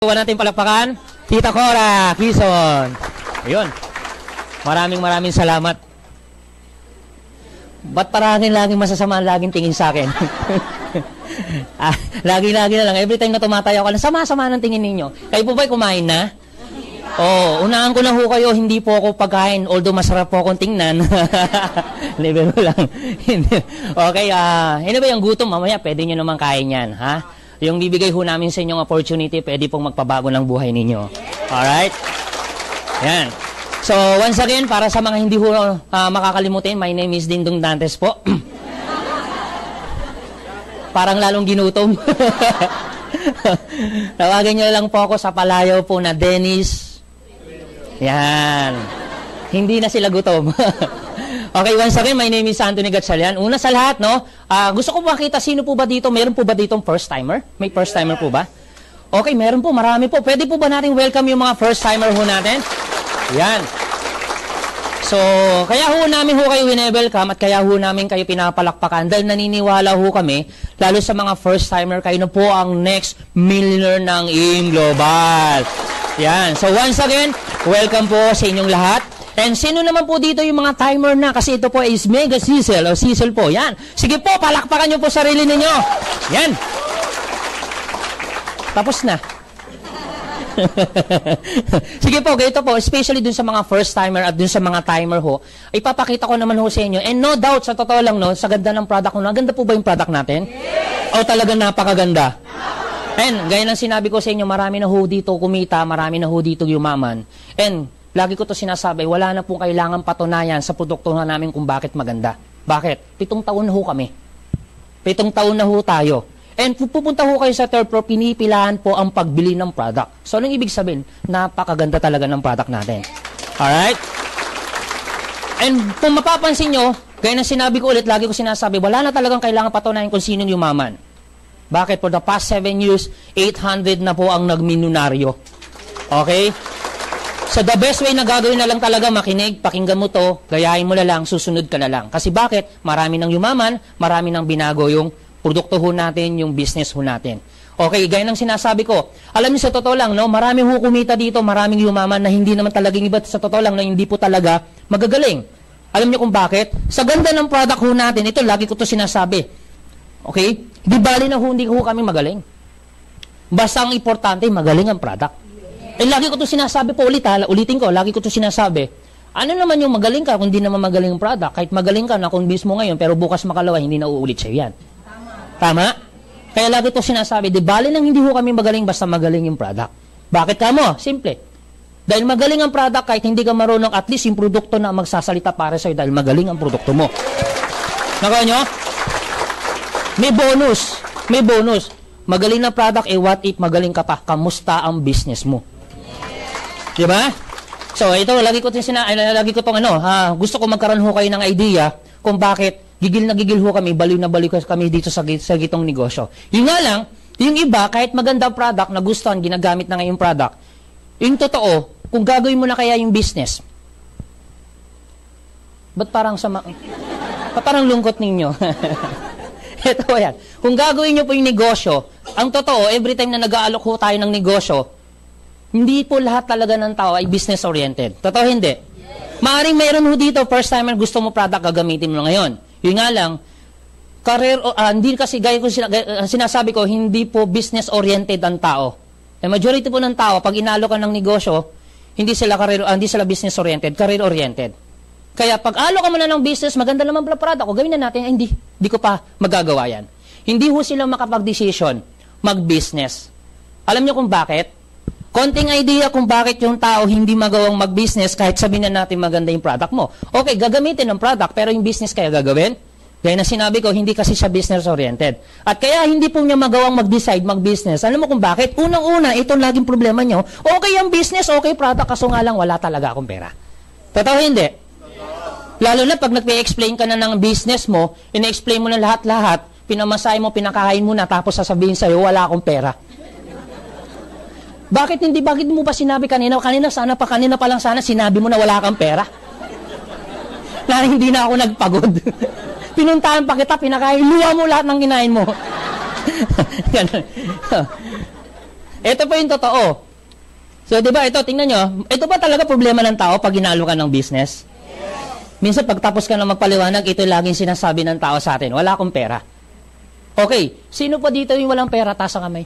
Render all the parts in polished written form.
Huwag natin palakpakan, Tita Cora Quezon. Ayun. Maraming salamat. Ba't parang laging masasama, laging tingin sa akin? Lagi na lang. Every time na tumatayo ka, sama-sama ng tingin ninyo. Kayo po ba'y kumain na? Oo, unahan ko na ho kayo, hindi po ako pagkain, although masarap po akong tingnan. Level lang. Okay, anyway, ang gutom, mamaya, pwede nyo naman kain yan, ha? Yung bibigay ho namin sa inyong opportunity, pwede pong magpabago ng buhay ninyo. Alright? Yan. So, once again, para sa mga hindi ho makakalimutin, my name is Dingdong Dantes po. Parang lalong ginutom. Tawagan nyo lang po ako sa palayaw po na Dennis. Yan. Hindi na sila gutom. Okay, once again, my name is Anthony Gatchalian. Una sa lahat, no, gusto ko makita sino po ba dito, meron po ba ditong first-timer? May first-timer po ba? Okay, meron po, marami po. Pwede po ba natin welcome yung mga first-timer ho natin? Yan. So, kaya ho namin ho kayo wine-welcome at kaya ho namin kayo pinapalakpakan dahil naniniwala ho kami, lalo sa mga first-timer, kayo na po ang next millionaire ng AIM Global. Yan. So, once again, welcome po sa inyong lahat. And sino naman po dito yung mga timer na? Kasi ito po is Mega Cecil o Cecil po. Yan. Sige po, palakpakan nyo po sarili ninyo. Yan. Tapos na. Sige po, ganito po, especially dun sa mga first timer at dun sa mga timer ho, ipapakita ko naman ho sa inyo. And no doubt, sa totoo lang, no, sa ganda ng product ho, ganda po ba yung product natin? Yes. O talagang napakaganda? And gaya ng sinabi ko sa inyo, marami na ho dito kumita, marami na ho dito yumaman. And lagi ko to sinasabi, wala na pong kailangan patunayan sa produkto na namin kung bakit maganda. Bakit? 7 taon na ho kami. 7 taon na ho tayo. And pupunta ho kayo sa third floor, pinipilahan po ang pagbili ng product. So, anong ibig sabihin? Napakaganda talaga ng product natin. Alright? And kung mapapansin nyo, gaya na sinabi ko ulit, lagi ko sinasabi, wala na talagang kailangan patunayan kung sino yumaman. Bakit? For the past 7 years, 800 na po ang nagminunaryo. Okay? So, the best way na gagawin na lang talaga, makinig, pakinggan mo to, gayahin mo na lang, susunod ka na lang. Kasi bakit? Marami nang yumaman, marami nang binago yung produkto ho natin, yung business ho natin. Okay, gaya ng sinasabi ko, alam niyo sa totoo lang, no, maraming ho kumita dito, maraming yumaman na hindi naman talagang iba, sa totoo lang, na hindi po talaga magagaling. Alam niyo kung bakit? Sa ganda ng product ho natin, ito, lagi ko to sinasabi. Okay? Di bali na ho, hindi ho kami magaling. Basta ang importante, magaling ang product. Eh, lagi ko ito sinasabi po ulitin ko, lagi ko ito sinasabi. Ano naman yung magaling ka kung hindi naman magaling yung product? Kahit magaling ka na kung mo ngayon, pero bukas makalawa, hindi na uulit sa'yo yan. Tama? Kaya lagi ito sinasabi, di bali nang hindi ho kami magaling, basta magaling yung product. Bakit ka mo? Simple. Dahil magaling ang product, kahit hindi ka marunong, at least yung produkto na magsasalita para sa'yo dahil magaling ang produkto mo. Nakuha nyo? May bonus. May bonus. Magaling na product, what if magaling ka pa? Kamusta ang business mo? Diba? So, ito, lagi ko itong gusto ko magkaroon ho kayo ng idea kung bakit gigil na gigil ho kami, baliw na baliw kami dito sa gitong negosyo. Yung nga lang, yung iba, kahit maganda product, nagustuhan, ginagamit na ngayong product, yung totoo, kung gagawin mo na kaya yung business, ba't parang parang lungkot ninyo? Ito yan. Kung gagawin nyo po yung negosyo, ang totoo, every time na nag-aalok ho tayo ng negosyo, hindi po lahat talaga ng tao ay business-oriented. Totoo hindi? Yes. Maaring meron ho dito, first timer, gusto mo product, gagamitin mo ngayon. Yun nga lang, hindi kasi, gaya ko sinasabi ko, hindi po business-oriented ang tao. The majority po ng tao, pag inalok ka ng negosyo, hindi sila business-oriented, career-oriented. Kaya pag alok ka mo na ng business, maganda naman pala product, o gawin na natin, hindi ko pa magagawa yan. Hindi ho sila makapag-decision, mag-business. Alam niyo kung bakit? Konting idea kung bakit yung tao hindi magawang mag-business kahit sabihin na natin maganda yung product mo. Okay, gagamitin ng product, pero yung business kaya gagawin? Gaya na sinabi ko, hindi kasi siya business-oriented. At kaya hindi po niya magawang mag-decide, mag-business. Alam mo kung bakit? Unang-una, ito laging problema niyo. Okay ang business, okay product, kaso nga lang wala talaga akong pera. Totoo hindi? Lalo na pag nag-explain ka na ng business mo, ina-explain mo na lahat-lahat, pinamasahe mo, pinakahain mo na, tapos sasabihin sa'yo, wala akong pera. Bakit mo pa sinabi kanina pa lang sana sinabi mo na wala kang pera? Na hindi na ako nagpagod. Pinuntahan pa kita, pinakain, luwa mo lahat ng kinain mo. Ito po yung totoo. So, di ba, ito, tingnan nyo, ito ba talaga problema ng tao pag ginalo ka ng business? Minsan, pagtapos ka na magpaliwanag, ito yung laging sinasabi ng tao sa atin, wala akong pera. Okay, sino pa dito yung walang pera? Taas ang kamay.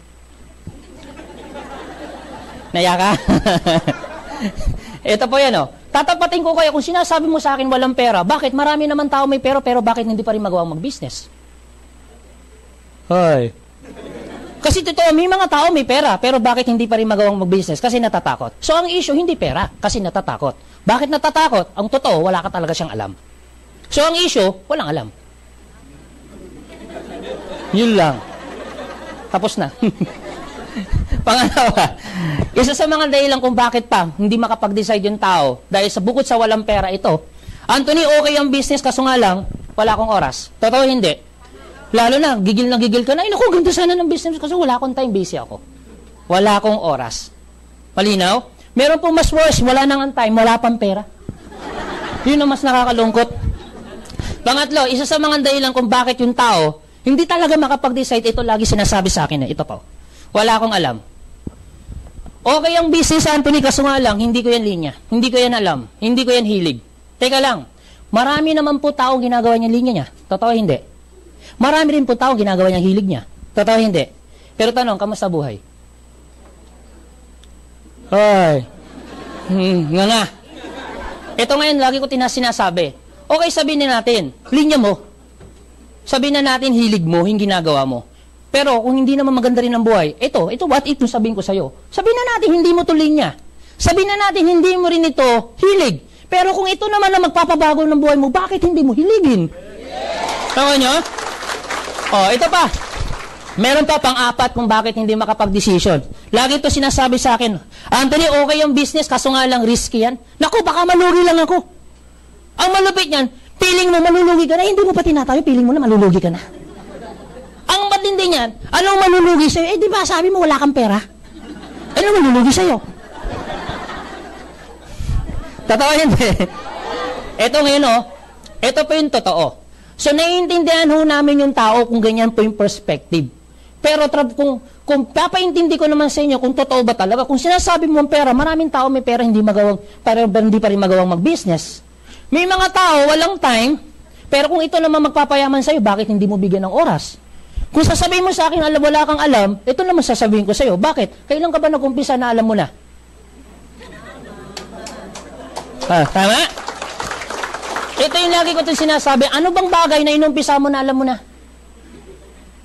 Naya ka? Ito po yan, oh. Tatapatin ko kayo, kung sinasabi mo sa akin walang pera, bakit marami naman tao may pera, pero bakit hindi pa rin magawang mag-business? Hoy. Kasi totoo, may mga tao may pera, pero bakit hindi pa rin magawang mag-business? Kasi natatakot. So, ang issue, hindi pera, kasi natatakot. Bakit natatakot? Ang totoo, wala ka talaga siyang alam. So, ang issue, walang alam. Yun lang. Tapos na. Pangalawa, isa sa mga dahilan kung bakit pa hindi makapag-decide yung tao dahil sa bukod sa walang pera ito, Anthony, okay ang business kaso nga lang, wala akong oras. Totoo hindi. Lalo na gigil ka na, ay naku, ganda sana ng business kasi wala akong time, busy ako. Wala akong oras. Malinaw? Meron pong mas worse, wala nang time, wala pang pera. Yun ang mas nakakalungkot. Pangatlo, isa sa mga dahilan kung bakit yung tao hindi talaga makapag-decide, ito lagi sinasabi sa akin ito po. Wala akong alam. Okay ang business, Anthony, kaso nga lang, hindi ko yan linya. Hindi ko yan alam. Hindi ko yan hilig. Teka lang, marami naman po taong ginagawa niya linya niya. Totoo hindi. Marami rin po taong ginagawa niya hilig niya. Totoo hindi. Pero tanong, kamusta buhay? Hoy. Nga. Ito ngayon, lagi ko sinasabi. Okay, sabihin natin, linya mo. Sabihin na natin, hilig mo, yung ginagawa mo. Pero kung hindi naman maganda rin ang buhay, ito what if sabihin ko sa'yo? Sabihin na natin, hindi mo to linya. Sabihin na natin, hindi mo rin ito hilig. Pero kung ito naman ang magpapabago ng buhay mo, bakit hindi mo hiligin? Tama nyo? Ito pa. Meron pa pang-apat kung bakit hindi makapag-decision. Lagi ito sinasabi sa akin, Anthony, okay yung business, kaso nga lang risky yan. Naku, baka malugi lang ako. Ang malupit niyan, feeling mo malulugi ka na, hindi mo pa tinatayo, feeling mo na malulugi ka na. Ang matindi niyan, anong malulugi sa'yo? Di ba sabi mo wala kang pera? Anong malulugi sa'yo? Totoo hindi. Ito ngayon, ito po yung totoo. So, naiintindihan ho namin yung tao kung ganyan po yung perspective. Pero kung papaintindi ko naman sa inyo kung totoo ba talaga, kung sinasabi mo ang pera, maraming tao may pera, hindi pa rin magawang mag-business. May mga tao, walang time, pero kung ito naman magpapayaman sa'yo, bakit hindi mo bigyan ng oras? Kung sasabihin mo sa akin, wala kang alam, ito naman sasabihin ko sa'yo, bakit? Kailan ka ba nag-umpisa na alam mo na? Tama? Ito yung lagi ko itong sinasabi, ano bang bagay na inumpisa mo na alam mo na?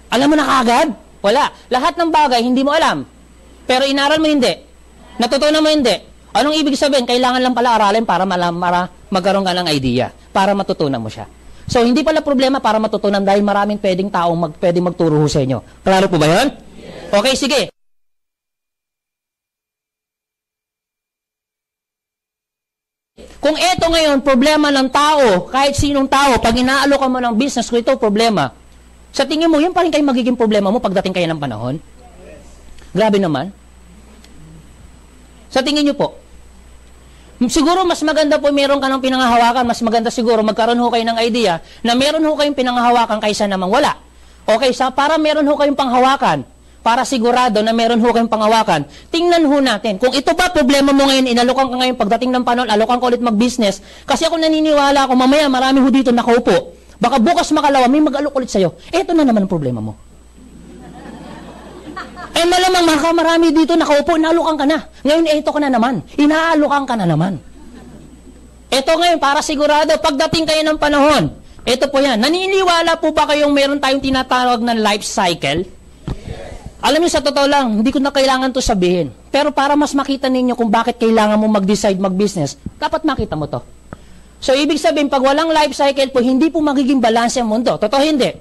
Alam mo na kaagad? Wala. Lahat ng bagay, hindi mo alam. Pero inaral mo hindi. Natutunan mo hindi. Anong ibig sabihin? Kailangan lang pala aralin para magkaroon ka ng idea. Para matutunan mo siya. So, hindi pala problema para matutunan dahil maraming pwedeng taong pwedeng magturo sa inyo. Klaro po ba yun? Yes. Okay, sige. Kung ito ngayon, problema ng tao, kahit sinong tao, pag inaalokan mo ng business, kung ito problema, sa tingin mo, yun pa rin kayo magiging problema mo pagdating kayo ng panahon? Grabe naman. Sa tingin nyo po, siguro mas maganda po meron ka ng pinanghahawakan, mas maganda siguro magkaroon ho kayo ng idea na meron ho kayong pinanghahawakan kaysa namang wala. Okay, para meron ho kayong panghawakan, para sigurado na meron ho kayong panghawakan, tingnan ho natin. Kung ito ba problema mo ngayon, inalokan ka ngayon pagdating ng panahon, alokan ko ulit mag-business, kasi ako naniniwala ako, mamaya marami ho dito nakaupo. Baka bukas makalawa, may mag-alok ulit sa'yo. Ito na naman ang problema mo. Eh malamang marami dito nakaupo, inaalokan ka na. Ngayon, ito ka na naman. Inaalokan ka na naman. Ito ngayon, para sigurado, pagdating kayo ng panahon, ito po yan. Naniniwala po ba kayong meron tayong tinatawag na life cycle? Alam niyo, sa totoo lang, hindi ko na kailangan to sabihin. Pero para mas makita ninyo kung bakit kailangan mo mag-decide mag-business, dapat makita mo to. So, ibig sabihin, pag walang life cycle po, hindi po magiging balance ang mundo. Totoo hindi.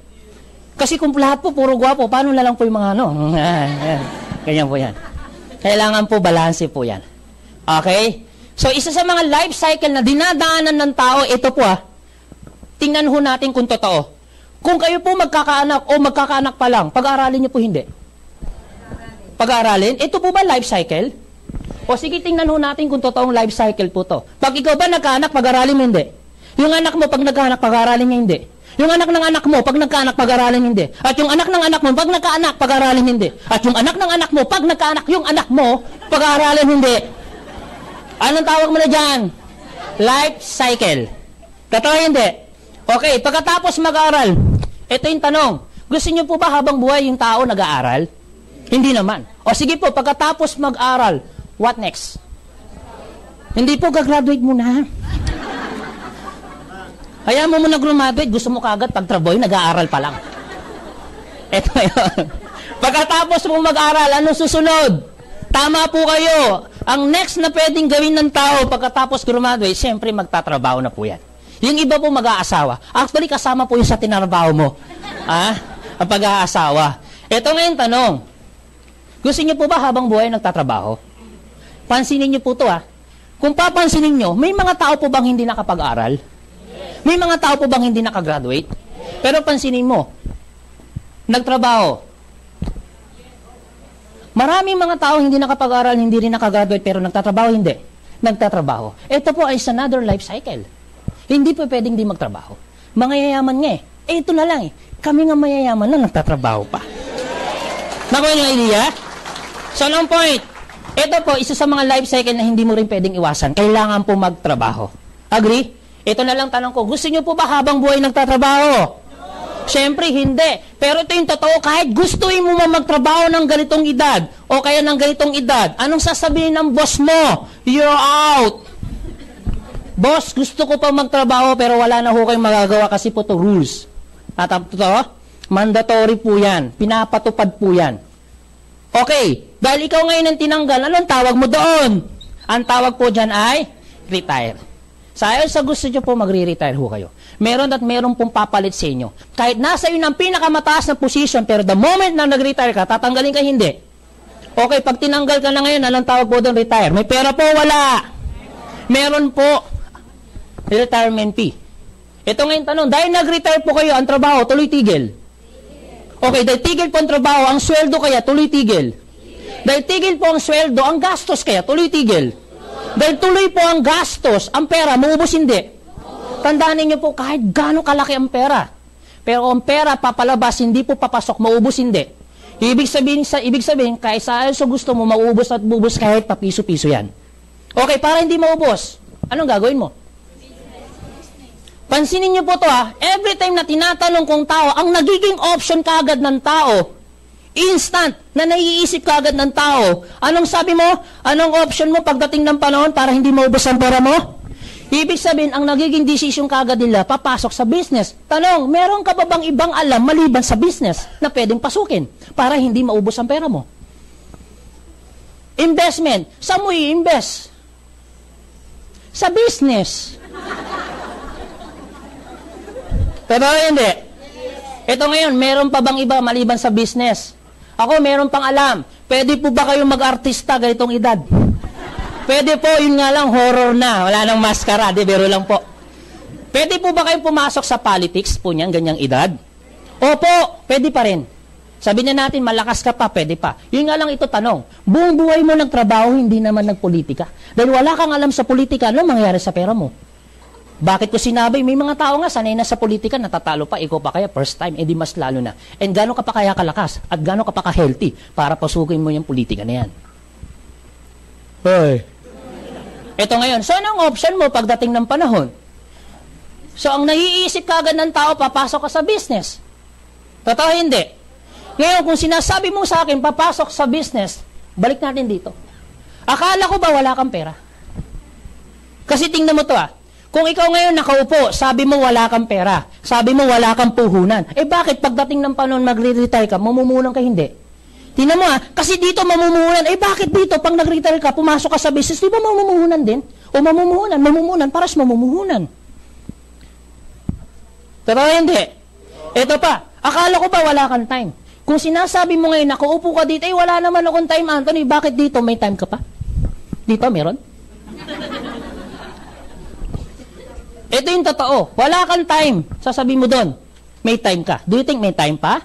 Kasi kung lahat po, puro gwapo, paano na lang po yung mga ano? Ganyan po yan. Kailangan po balanse po yan. Okay? So, isa sa mga life cycle na dinadaanan ng tao, ito po tingnan ho natin kung totoo. Kung kayo po magkakaanak o magkakaanak pa lang, pag-aaralin niyo po hindi. Pag-aaralin? Ito po ba life cycle? O sige, tingnan ho natin kung totoong life cycle po to. Pag ikaw ba nagkaanak, pag-aralin mo hindi. Yung anak mo, pag nagkaanak, pag-aralin niya hindi. Yung anak ng anak mo, pag nagkaanak, pag-aralin hindi. At yung anak ng anak mo, pag nagkaanak, pag-aralin hindi. At yung anak ng anak mo, pag nagkaanak, yung anak mo, pag-aralin hindi. Anong tawag mo na dyan? Life cycle. Totoo hindi? Okay, pagkatapos mag-aral, ito yung tanong. Gusto niyo po ba habang buhay yung tao nag-aaral? Hindi naman. O sige po, pagkatapos mag-aral, what next? Hindi po, gagraduate muna. Kaya mo muna graduate, gusto mo kagad pag-traboy, nag-aaral pa lang. Eto yun. Pagkatapos mo mag-aral, anong susunod? Tama po kayo. Ang next na pwedeng gawin ng tao pagkatapos graduate, siyempre magtatrabaho na po yan. Yung iba po mag-aasawa. Actually, kasama po yung sa tinarabaho mo. Ang pag-aasawa. Ito ngayon tanong. Gusto niyo po ba habang buhay nagtatrabaho? Pansinin niyo po to Kung papansinin niyo, may mga tao po bang hindi nakapag-aral? May mga tao po bang hindi nakagraduate? Pero pansinin mo, nagtrabaho. Maraming mga tao hindi nakapag-aral, hindi rin nakagraduate, pero nagtatrabaho, hindi. Nagtatrabaho. Ito po is another life cycle. Hindi po pwedeng di magtrabaho. Mga yayaman nga ito na lang Kami nga mayayaman na nagtatrabaho pa. Nakuha niyo ang idea? So, anong point? Ito po, isa sa mga life cycle na hindi mo rin pwedeng iwasan. Kailangan po magtrabaho. Agree? Ito na lang tanong ko, gusto niyo po ba habang buhay nagtatrabaho? Siyempre, hindi. Pero ito yung totoo, kahit gustuin mo magtrabaho ng ganitong edad, o kaya ng ganitong edad, anong sasabihin ng boss mo? You're out. Boss, gusto ko pa magtrabaho, pero wala na ho kayong magagawa kasi po to rules. At ito, mandatory po yan. Pinapatupad po yan. Okay, dahil ikaw ngayon ang tinanggal, anong tawag mo doon? Ang tawag po dyan ay retire. Sa gusto nyo po, magre-retire ho kayo. Meron at meron pong papalit sa inyo. Kahit nasa yun ang pinakamataas na position, pero the moment na nag-retire ka, tatanggalin ka hindi. Okay, pag tinanggal ka na ngayon, anong tawag po doon retire? May pera po, wala. Meron po. Retirement fee. Ito ngayon tanong, dahil nag-retire po kayo, ang trabaho, tuloy-tigil. Okay, dahil tigil po ang trabaho, ang sweldo kaya, tuloy-tigil. Dahil tigil po ang sweldo, ang gastos kaya, tuloy-tigil. Dahil tuloy po ang gastos, ang pera, maubos hindi. Tandaan niyo po, kahit gaano kalaki ang pera. Pero ang pera papalabas, hindi po papasok, maubos hindi. Ibig sabihin, kahit sa gusto mo, maubos at bubos kahit papiso-piso yan. Okay, para hindi maubos, anong gagawin mo? Pansinin niyo po to every time na tinatanong kong tao, ang nagiging option kaagad ng tao, instant, na naiisip kaagad ng tao, anong sabi mo? Anong option mo pagdating ng panahon para hindi maubos ang pera mo? Ibig sabihin, ang nagiging decision kaagad nila, papasok sa business. Tanong, meron ka ba bang ibang alam maliban sa business na pwedeng pasukin para hindi maubos ang pera mo? Investment, saan mo i-invest? Sa business. Pero hindi. Ito ngayon, meron pa bang iba maliban sa business? Ako, meron pang alam. Pwede po ba kayong mag-artista ganitong edad? Pwede po, yun nga lang, horror na. Wala nang maskara, di biro lang po. Pwede po ba kayong pumasok sa politics po niyan, ganyang edad? Opo, pwede pa rin. Sabi na natin, malakas ka pa, pwede pa. Yun nga lang ito tanong. Buong buhay mo nagtrabaho, hindi naman nagpolitika. Dahil wala kang alam sa politika, ano mangyayari sa pera mo? Bakit ko sinabi, may mga tao nga sanay na sa politika, natatalo pa, ikaw pa kaya first time, edi mas lalo na. And gano'n ka pa kaya kalakas, at gano'n ka pa ka-healthy, para pasukin mo yung politika na yan. Hoy. Ito ngayon, so anong option mo pagdating ng panahon? So ang naiisip kagad ng tao, papasok ka sa business. Totoo hindi? Ngayon, kung sinasabi mo sa akin, papasok sa business, balik natin dito. Akala ko ba wala kang pera? Kasi tingnan mo to kung ikaw ngayon nakaupo, sabi mo wala kang pera, sabi mo wala kang puhunan, bakit pagdating ng panahon magre-retire ka, mamumuhunan ka hindi? Tingnan mo kasi dito mamumuhunan, bakit dito pag nag-retire ka, pumasok ka sa business, di ba mamumuhunan din? O mamumuhunan, paras mamumuhunan. Pero hindi. Ito pa, akala ko ba wala kang time? Kung sinasabi mo ngayon, nakaupo ka dito, wala naman akong time, Anthony, bakit dito may time ka pa? Dito meron? Ito yung totoo. Wala kang time. Sasabihin mo doon, may time ka. Do you think may time pa?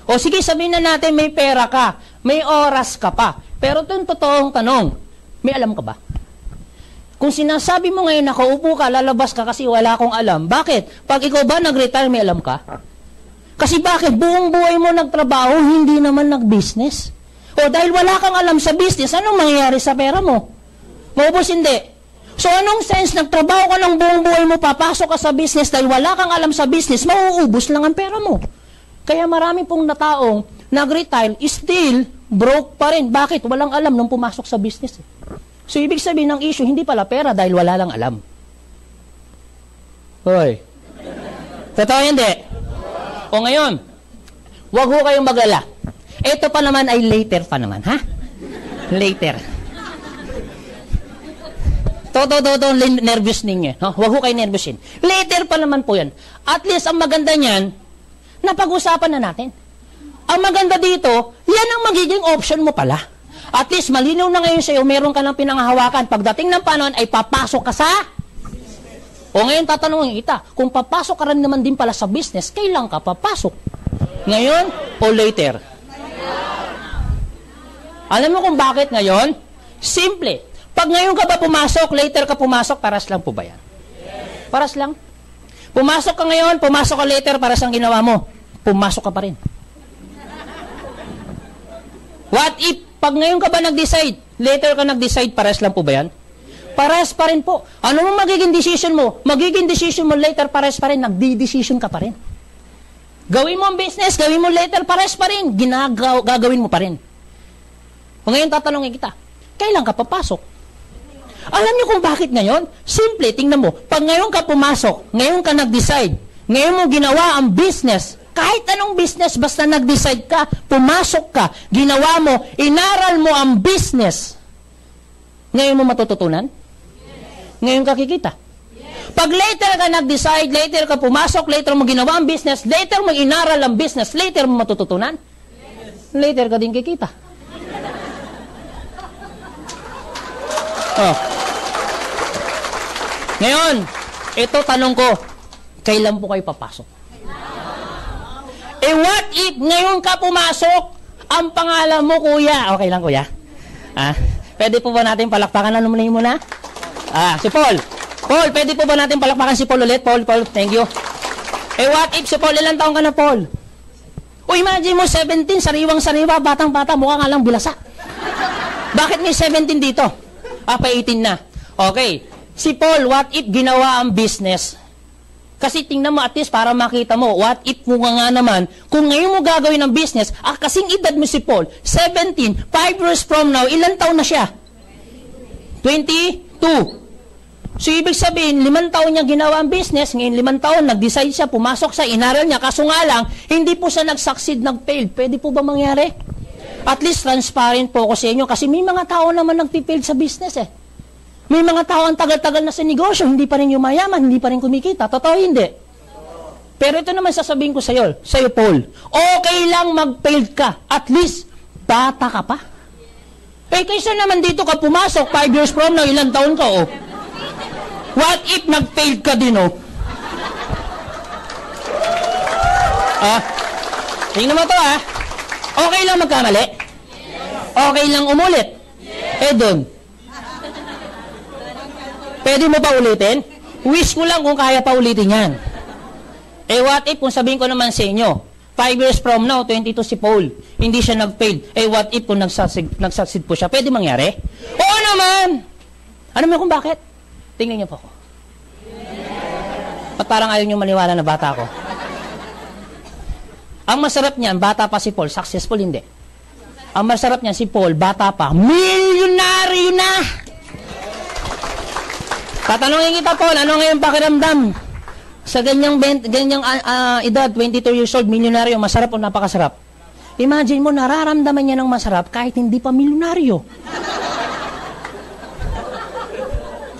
O sige, sabihin na natin may pera ka. May oras ka pa. Pero ito yung totoong tanong. May alam ka ba? Kung sinasabi mo ngayon, nakaupo ka, lalabas ka kasi wala akong alam. Bakit? Pag ikaw ba nag-retire, may alam ka? Kasi bakit? Buong buhay mo nagtrabaho, hindi naman nag-business. O dahil wala kang alam sa business, anong mangyayari sa pera mo? Maubos hindi. So anong sense, nagtrabaho ka ng buong buhay mo, papasok ka sa business, dahil wala kang alam sa business, mauubos lang ang pera mo. Kaya marami pong nataong nag-retire, still broke pa rin. Bakit? Walang alam nung pumasok sa business. So ibig sabihin ng issue, hindi pala pera dahil wala lang alam. Hoy. Totoo hindi? O ngayon, wag ho kayong maglala. Ito pa naman ay later pa naman, ha? Later. Nervous ninyo. No? Wag ho kayo nervousin. Later pa naman po yan. At least, ang maganda niyan, napag-usapan na natin. Ang maganda dito, yan ang magiging option mo pala. At least, malinaw na ngayon sa'yo, meron ka ng pinanghahawakan. Pagdating ng panahon, ay papasok ka sa... O ngayon, tatanungin kita, kung papasok ka rin naman din pala sa business, kailan ka papasok? Ngayon o later? Alam mo kung bakit ngayon? Simple. Pag ngayon ka ba pumasok, later ka pumasok, paras lang po ba yan? Paras lang. Pumasok ka ngayon, pumasok ka later, paras ang ginawa mo. Pumasok ka pa rin. What if, pag ngayon ka ba nag-decide, later ka nag-decide, pares lang po ba yan? Pares pa rin po. Ano mo magiging decision mo? Magiging decision mo later, pares pa rin, nagdi-decision ka pa rin. Gawin mo ang business, gawin mo later, pares pa rin, gagawin mo pa rin. O ngayon tatanungin kita, kailan ka papasok? Alam niyo kung bakit ngayon? Simple, tingnan mo, pag ngayon ka pumasok, ngayon ka nag-decide, ngayon mo ginawa ang business, kahit anong business, basta nag-decide ka, pumasok ka, ginawa mo, inaral mo ang business, ngayon mo matututunan? Ngayon ka kikita. Pag later ka nag-decide, later ka pumasok, later mo ginawa ang business, later mo inaral ang business, later mo matututunan? Later ka din kikita. Oh. Ngayon, ito tanong ko, kailan po kayo papasok? Eh what if ngayon ka pumasok, ang pangalan mo kuya? Okay lang kuya? Pwede po ba natin palakpakan? Ano muna muna? Si Paul. Paul, pwede po ba natin palakpakan si Paul ulit? Paul, thank you. Eh what if si Paul, ilang taong ka na Paul? O imagine mo, 17, sariwang-sariwa, batang-bata, mukha nga lang bilasa. Bakit may 17 dito? Pa 18 na. Okay. Si Paul, what if ginawa ang business? Kasi tingnan mo at least para makita mo, what if mo nga naman, kung ngayon mo gagawin ang business, kasing edad mo si Paul, 17, 5 years from now, ilang taon na siya? 22. So, ibig sabihin, 5 taon niya ginawa ang business, ngayon 5 taon, nag-decide siya, pumasok sa inaral niya, kaso nga lang, hindi po siya nag-succeed, nag-failed. Pwede po ba mangyari? At least, transparent po ako sa inyo, kasi may mga tao naman nag-failed sa business May mga tao ang tagal-tagal na sa negosyo, hindi pa rin yumayaman, hindi pa rin kumikita. Totoo hindi? Pero ito naman sasabihin ko sa iyo, Paul, okay lang mag-fail ka. At least, bata ka pa. Eh, kaysa naman dito ka pumasok, 5 years from now, ilang taon ka, What if nag-fail ka din, tingnan mo to, Okay lang magkamali? Okay lang umulit? Doon. Pwede mo pa ulitin? Wish ko lang kung kaya pa ulitin yan. What if kung sabihin ko naman sa inyo, 5 years from now, 22 si Paul, hindi siya nag-fail. What if kung nag-succeed po siya? Pwede mangyari? Oo naman! Ano mo kung bakit? Tingnan niyo po ako. At parang ayaw niyo maniwala na bata ako. Ang masarap niyan, bata pa si Paul, successful hindi. Ang masarap niyan, si Paul, bata pa, milyonaryo na! Tatanungin kita, Paul, ano ngayon pakiramdam? Sa ganyang edad, 22 years old, milyonaryo, masarap o napakasarap? Imagine mo, nararamdaman niya ng masarap kahit hindi pa milyonaryo.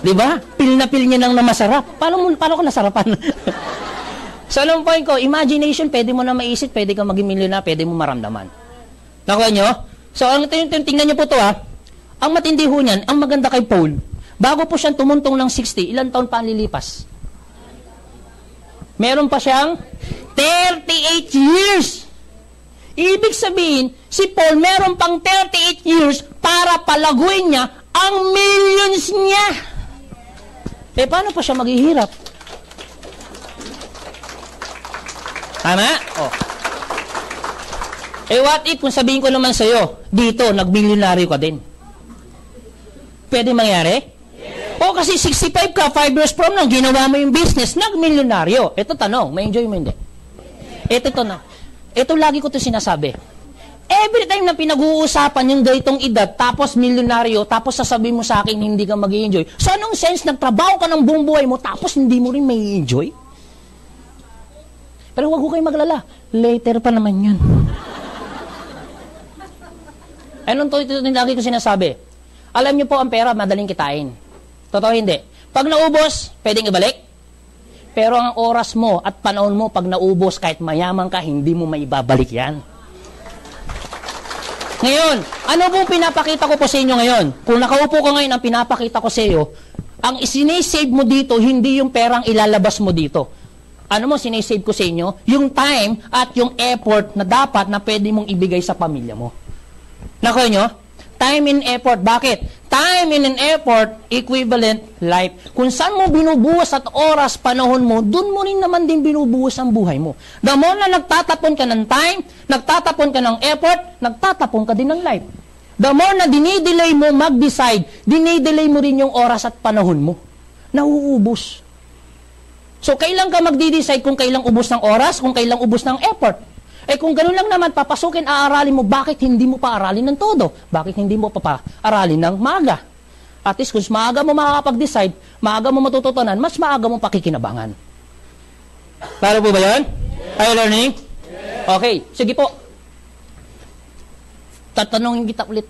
Diba? Pil na pil niya ng na masarap. Paano ko nasarapan? Sa long point ko, imagination, pwede mo na maisip, pwede kang maging milyonaryo, pwede mo maramdaman. Nakuha nyo? So, tingnan nyo po ito Ang matindi ho niyan, ang maganda kay Paul, bago po siyang tumuntong ng 60, ilang taon pa ang lilipas? Meron pa siyang 38 years. Ibig sabihin, si Paul meron pang 38 years para palaguin niya ang millions niya. Eh, paano pa siya maghihirap? Tama? Oh. Eh, what if kung sabihin ko naman sa'yo, dito, nag-milyonaryo ka din? Pwede mangyari? Yes. O, kasi 65 ka, 5 years from now, ginawa mo yung business, nag-milyonaryo. Ito tanong, may enjoy mo hindi? Ito na. Ito lagi ko ito sinasabi. Every time na pinag-uusapan yung ganitong edad, tapos milyonaryo, tapos sasabihin mo sa akin, hindi ka mag-i-enjoy. So, anong sense, nagtrabaho ka ng buong buhay mo, tapos hindi mo rin may enjoy? Pero huwag ko kayo maglala. Later pa naman yan. Anong ito lagi ko sinasabi? Alam niyo po, ang pera, madaling kitain. Totoo hindi. Pag naubos, pwedeng ibalik. Pero ang oras mo at panahon mo, pag naubos, kahit mayaman ka, hindi mo maibabalik yan. Ngayon, ano pong pinapakita ko po sa inyo ngayon? Kung nakaupo ka ngayon, ang pinapakita ko sa iyo, ang sinisave mo dito, hindi yung perang ilalabas mo dito. Ano mo sinisave ko sa inyo? Yung time at yung effort na dapat na pwede mong ibigay sa pamilya mo. Nakuha nyo? Time and effort. Bakit? Time and effort equivalent life. Kung saan mo binubuhos at oras, panahon mo, dun mo rin naman din binubuhos ang buhay mo. The more na nagtatapon ka ng time, nagtatapon ka ng effort, nagtatapon ka din ng life. The more na dinidelay mo mag-decide, dinidelay mo rin yung oras at panahon mo. Nauubos. So, kailan ka magdi-decide kung kailang ubos ng oras, kung kailang ubos ng effort? Eh, kung gano'n lang naman, papasukin, aaralin mo, bakit hindi mo pa aralin ng todo? Bakit hindi mo pa aralin ng maaga? At least, kung maaga mo makakapag-decide, maaga mo matututunan, mas maaga mo pakikinabangan. Klaro po ba yun? Are you learning? Okay, sige po. Tatanungin kita ulit.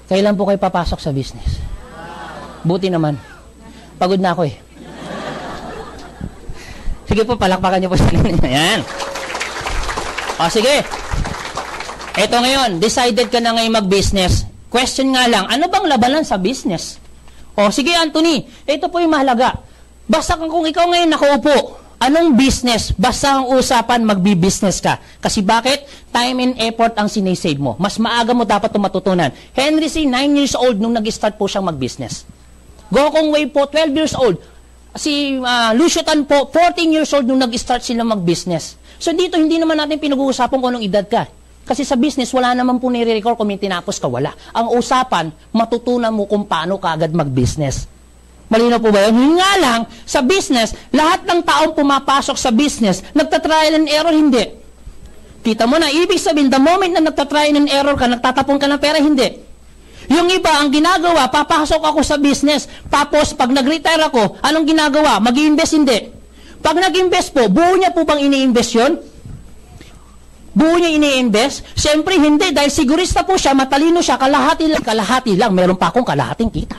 Kailan po kayo papasok sa business? Buti naman. Pagod na ako eh. Sige po, palakpakan niyo po sa inyo. Ayan. O, sige. Ito ngayon, decided ka na ngayon mag-business. Question nga lang, ano bang labanan sa business? O, sige Anthony, ito po yung mahalaga. Basta kung ikaw ngayon nakaupo, anong business? Basta ang usapan, magbi-business ka. Kasi bakit? Time and effort ang sinisave mo. Mas maaga mo dapat itong matutunan. Henry C., 9 years old nung nag-start po siyang mag-business. Gokong Wei po, 12 years old. Si Lucio Tan po, 14 years old nung nag-start sila mag-business. So dito, hindi naman natin pinag-uusapan kung anong edad ka. Kasi sa business, wala naman po nire-record kung may tinapos ka, wala. Ang usapan, matutunan mo kung paano ka agad mag-business. Malinaw po ba yun? Yun nga lang, sa business, lahat ng taong pumapasok sa business, nagtatrial and error, hindi. Kita mo na, ibig sabihin, the moment na nagtatrial and error ka, nagtatapon ka ng pera, hindi. Yung iba, ang ginagawa, papasok ako sa business, tapos pag nag-retire ako, anong ginagawa? Mag-i-invest, hindi. Pag nag-invest po, buo niya po bang ini-invest yun? Buo niya ini-invest? Siyempre hindi, dahil sigurista po siya, matalino siya, kalahati lang, meron pa akong kalahating kita.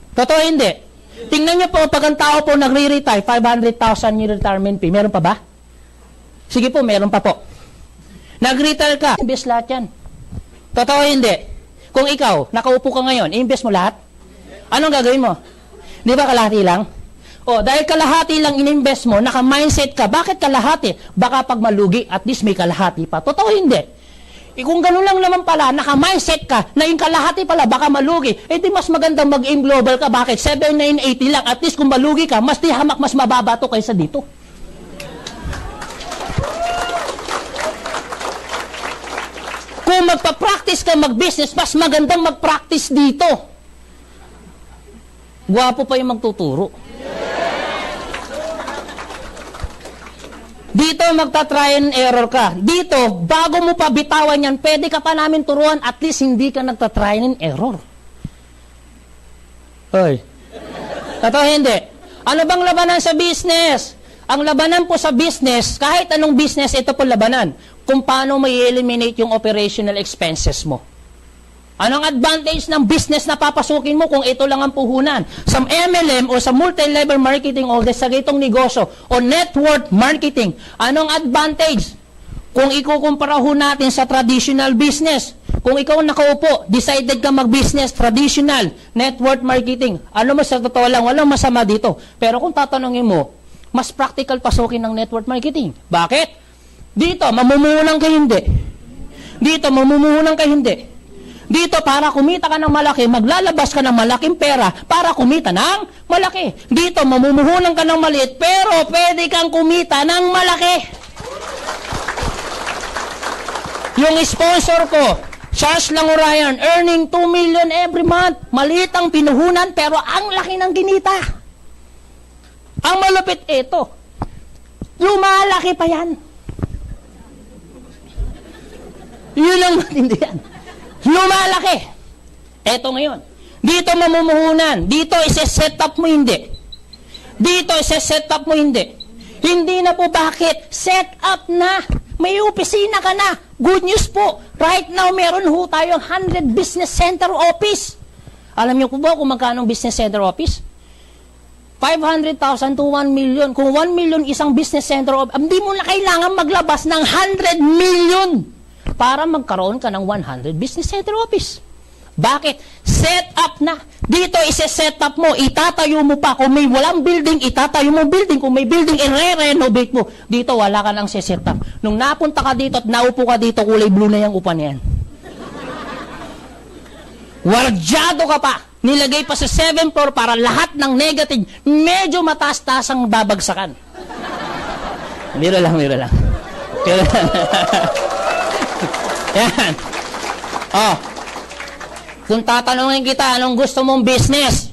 Totoo hindi. Tingnan niyo po, pag ang tao po nagre-retire, 500,000 yung retirement fee. Meron pa ba? Sige po, meron pa po. Nag-retire ka, invest lahat yan. Totoo hindi. Kung ikaw, nakaupo ka ngayon, invest mo lahat? Anong gagawin mo? Di ba kalahati lang? O, dahil kalahati lang in-invest mo, naka-mindset ka, bakit kalahati? Baka pag malugi, at least may kalahati pa. Totoo hindi. Kung gano'n lang naman pala, naka-mindset ka, na yung kalahati pala, baka malugi, di mas magandang mag-aim global ka. Bakit? 7,980 lang. At least kung malugi ka, mas hamak, mas mababa to kaysa dito. Kung magpa-practice ka mag-business, mas magandang mag-practice dito. Gwapo pa yung magtuturo. Dito, magta-try and error ka. Dito, bago mo pa bitawan yan, pwede ka pa namin turuan, at least hindi ka nagta-try and error. Hoy. Totoo hindi. Ano bang labanan sa business? Ang labanan po sa business, kahit anong business, ito po labanan. Kung paano may eliminate yung operational expenses mo. Anong advantage ng business na papasukin mo kung ito lang ang puhunan? Sa MLM o sa multi-level marketing o sa gitong negosyo o network marketing, anong advantage? Kung ikukumpara ho natin sa traditional business, kung ikaw nakaupo, decided ka mag-business, traditional, network marketing, ano mo sa totoo lang, walang masama dito. Pero kung tatanungin mo, mas practical pasukin ng network marketing. Bakit? Dito, mamumuhunan ka hindi. Dito, mamumuhunan ka hindi. Dito, para kumita ka ng malaki, maglalabas ka ng malaking pera para kumita ng malaki. Dito, mamumuhunan ka ng maliit, pero pwede kang kumita ng malaki. Yung sponsor ko, Charles Langurayan, earning 2 million every month. Maliit ang pinuhunan, pero ang laki ng ginita. Ang malupit ito, lumalaki pa yan. Yun ang matindihan. Lumalaki. Eto ngayon. Dito mamumuhunan. Dito isa-set up mo hindi. Dito isa-set up mo hindi. Hindi na po bakit? Set up na. May opisina ka na. Good news po. Right now, meron ho tayong 100 business center office. Alam niyo po ba kung magkano business center office? 500,000 to 1 million. Kung 1 million isang business center office, hindi mo na kailangan maglabas ng 100 million para magkaroon ka ng 100 business center office. Bakit? Set up na. Dito ise-set up mo, itatayo mo pa. Kung may walang building, itatayo mo building. Kung may building, i-renovate mo. Dito, wala ka nang set up. Nung napunta ka dito at naupo ka dito, kulay blue na yung upan yan. Wardyado ka pa. Nilagay pa sa 7th floor para lahat ng negative, medyo mataas-taas ang babagsakan. Biro lang. Biro lang. Yan. Oh. Kung tatanungin kita, anong gusto mong business?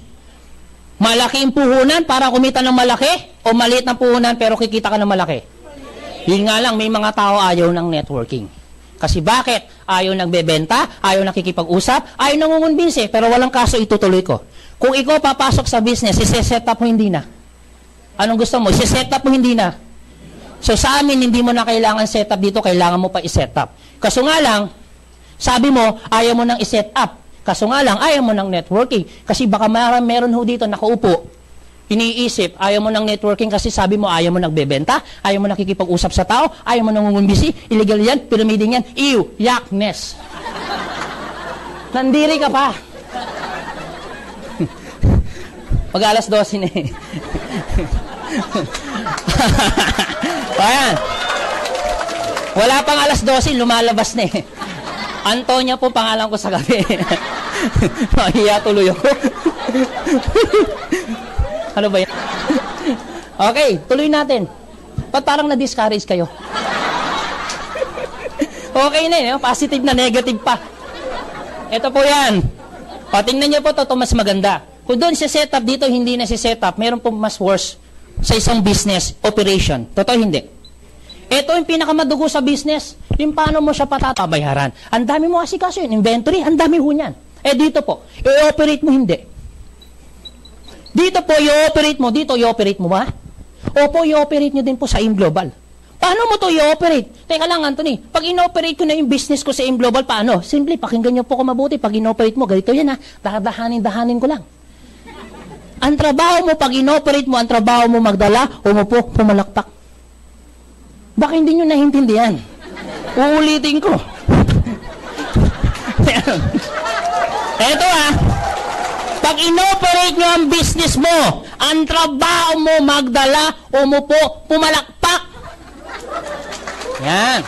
Malaking puhunan para kumita ng malaki? O maliit na puhunan pero kikita ka ng malaki? Yun nga lang, may mga tao ayaw ng networking. Kasi bakit? Ayaw nagbebenta, ayaw nakikipag-usap, ayaw nangungunbinsi, pero walang kaso itutuloy ko. Kung ikaw papasok sa business, isi-set up mo hindi na. Anong gusto mo? Isi-set up mo hindi na. So sa amin, hindi mo na kailangan set up dito, kailangan mo pa i-set up. Kaso nga lang, sabi mo, ayaw mo nang i-set up. Kaso nga lang, ayaw mo ng networking. Kasi baka meron ho dito nakaupo, iniisip, ayaw mo ng networking kasi sabi mo, ayaw mo nagbebenta, ayaw mo nakikipag-usap sa tao, ayaw mo nangungumbisi, illegal yan, pyramiding yan, ew, yakness. Nandiri ka pa. Pag-alas 12 na eh. Ayan. Wala pang alas 12, lumalabas na eh. Antonia po pangalan ko sa gabi. Mahiya tuloy ako. Ano ba yan? Okay, tuloy natin. Ba't parang na-discourage kayo? Okay na yun, positive na negative pa. Ito po yan. O, tingnan niyo po, ito mas maganda. Kung doon si setup, dito hindi na si setup, meron po mas worse sa isang business operation. Totoo hindi. Ito yung pinakamadugo sa business. Yung paano mo siya patatabayaran. Ang dami mo asikaso yun. Inventory, ang dami ho niyan. Dito po, i-operate mo hindi. Dito po, i-operate mo. Dito, i-operate mo ba? Opo, i-operate nyo din po sa AIM Global. Paano mo to i-operate? Teka lang, Anthony. Pag in-operate ko na yung business ko sa AIM Global, paano? Simple, pakinggan nyo po ko mabuti. Pag in-operate mo, ganito yan ha. Dahanin ko lang. Ang trabaho mo, pag in-operate mo, ang trabaho mo magdala, umupo, pumalakpak. Baka hindi nyo nahintindihan. Uulitin ko. Eto ha. Pag inoperate nyo ang business mo, ang trabaho mo magdala, umupo, pumalakpak. Yan.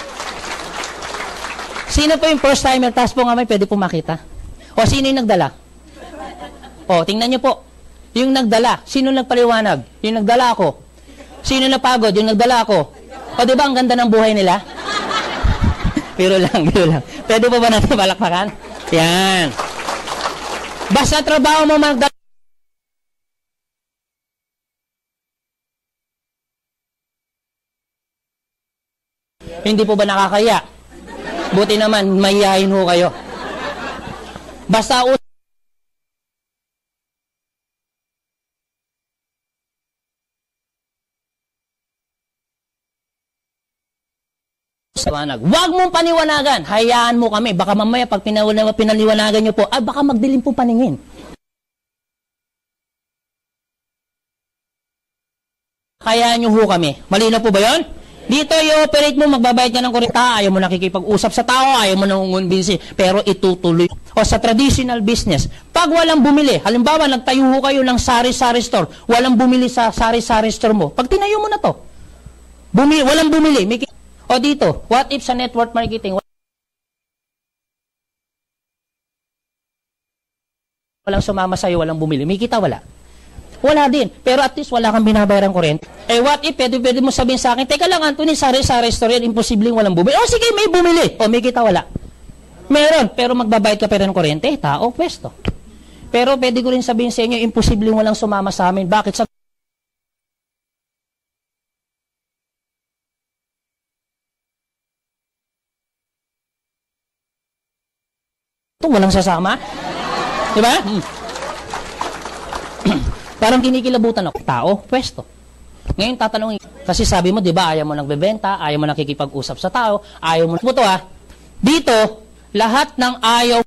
Sino po yung first timer? Taas po nga may pwede po makita. O sino yung nagdala? O, tingnan nyo po. Yung nagdala, sino nagpaliwanag? Yung nagdala ako. Sino napagod? Yung nagdala ako. O diba ang ganda ng buhay nila? Biro lang. Pwede pa ba natin malakpakan? Yan. Basta trabaho mo magdala. Hindi po ba nakakaya? Buti naman, mahihayin ho kayo. Basta Huwag mong paniwanagan. Hayaan mo kami. Baka mamaya pag pinaliwanagan nyo po, baka magdilim pong paningin. Hayaan nyo ho kami. Malinaw po ba yun? Dito i-operate mo, magbabayad ka ng kuryente, ayaw mo nakikipag-usap sa tao, ayaw mo nangungumbinsi, pero itutuloy. O sa traditional business, pag walang bumili, halimbawa nagtayo kayo ng sari-sari store, walang bumili sa sari-sari store mo, pag tinayo mo na to, walang bumili. O dito, what if sa network marketing, walang sumama sa'yo, walang bumili, may kita wala? Wala din. Pero at least wala kang binabayarang kuryente. Eh what if, pwede mo sabihin sa akin, teka lang Anthony, sari-sari store yan, imposibleng walang bumili. O sige, may bumili. O may kita wala. Meron, pero magbabayad ka pa rin ng kuryente, tao, pwesto. Pero pwede ko rin sabihin sa inyo, imposibleng walang sumama sa amin. Bakit? Walang sasama? Diba? Parang kinikilabutan ako. Tao, pwesto. Ngayon tatanungin, kasi sabi mo, di ba, ayaw mo nagbebenta, ayaw mo nakikipag-usap sa tao, ayaw mo. Ito dito, lahat ng ayaw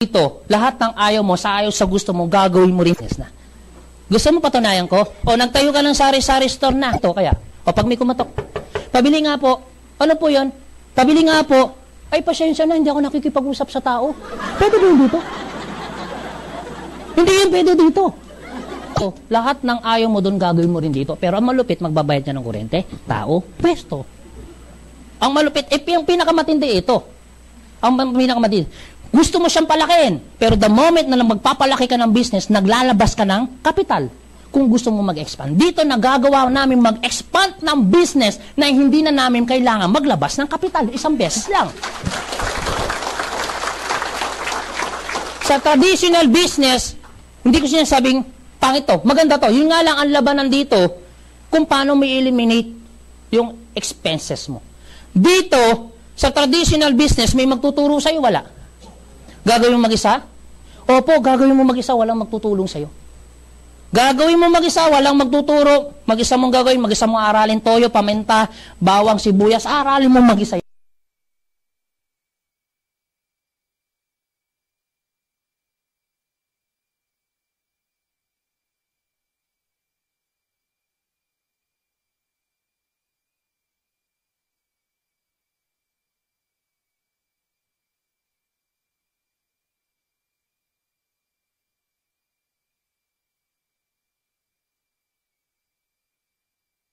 dito, lahat ng ayaw mo, sa ayaw sa gusto mo, gagawin mo rin. Na. Gusto mo patunayan ko? O, nagtayo ka ng sari-sari store na. Ito kaya. O, pag may kumatok, pabili nga po. Ano po yon? Pabili nga po. Ay, pasensya na, hindi ako nakikipag-usap sa tao. Pwede ba dito? Hindi yan pwede dito. So, lahat ng ayaw mo doon, gagawin mo rin dito. Pero ang malupit, magbabayad niya ng kuryente. Tao, pwesto. Ang malupit, yung pinakamatindi ito. Ang pinakamatindi. Gusto mo siyang palakin. Pero the moment na magpapalaki ka ng business, naglalabas ka ng kapital. Kung gusto mo mag-expand. Dito nagagawa namin mag-expand ng business na hindi na namin kailangan maglabas ng kapital. Isang beses lang. Sa traditional business, hindi ko sinasabing pangit to. Maganda to. Yun nga lang ang labanan dito kung paano may eliminate yung expenses mo. Dito, sa traditional business, may magtuturo sa'yo, wala. Gagawin mo mag-isa? Opo, gagawin mo mag-isa, walang magtutulong sa'yo. Gagawin mo mag-isa, walang magtuturo. Mag-isa mong gagawin, mag-isa mong aralin toyo, paminta, bawang, sibuyas, aralin mo mag-isa.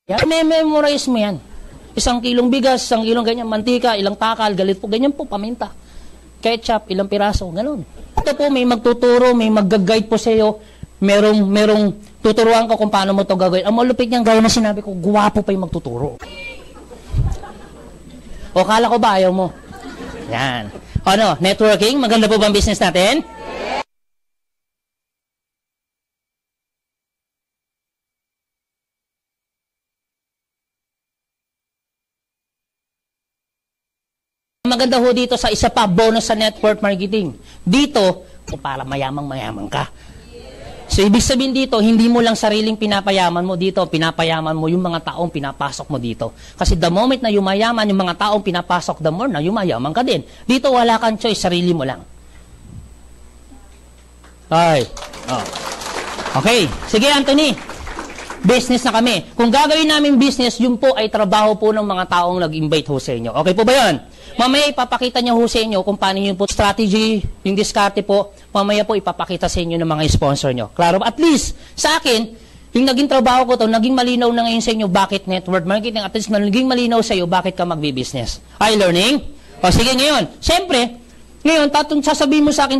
Memorize mo yan. 1 kilong bigas, 1 kilong ganyan, mantika, ilang takal, galit po, ganyan po, paminta. Ketchup, ilang piraso, ganun. Ito po, may magtuturo, may mag-guide po sa iyo, merong tuturuan ko kung paano mo ito gagawin. Ang malupit niyang gawin na sinabi ko, guwapo pa yung magtuturo. O, kala ko ba, ayaw mo? Yan. Ano, networking, maganda po ba ang business natin? Maganda ho dito sa isa pa, bonus sa network marketing. Dito, para mayamang-mayaman ka. So, ibig sabihin dito, hindi mo lang sariling pinapayaman mo dito, pinapayaman mo yung mga taong pinapasok mo dito. Kasi the moment na yumayaman yung mga taong pinapasok, the more na yumayaman ka din. Dito, wala kang choice, sarili mo lang. Ay. Oh. Okay. Sige, Anthony. Business na kami. Kung gagawin namin business, yun po ay trabaho po ng mga taong nag-invite ho sa inyo. Okay po ba yun? Mamaya ipapakita niyo ho sa inyo kung paano yun po strategy, yung diskarte po, mamaya po ipapakita sa inyo ng mga sponsor nyo. Klaro ba? At least, sa akin, yung naging trabaho ko to, naging malinaw na ngayon sa inyo bakit network marketing, at least naging malinaw sa iyo bakit ka magbi-business. Are you learning? O sige ngayon, siyempre, ngayon, sasabihin mo sa akin,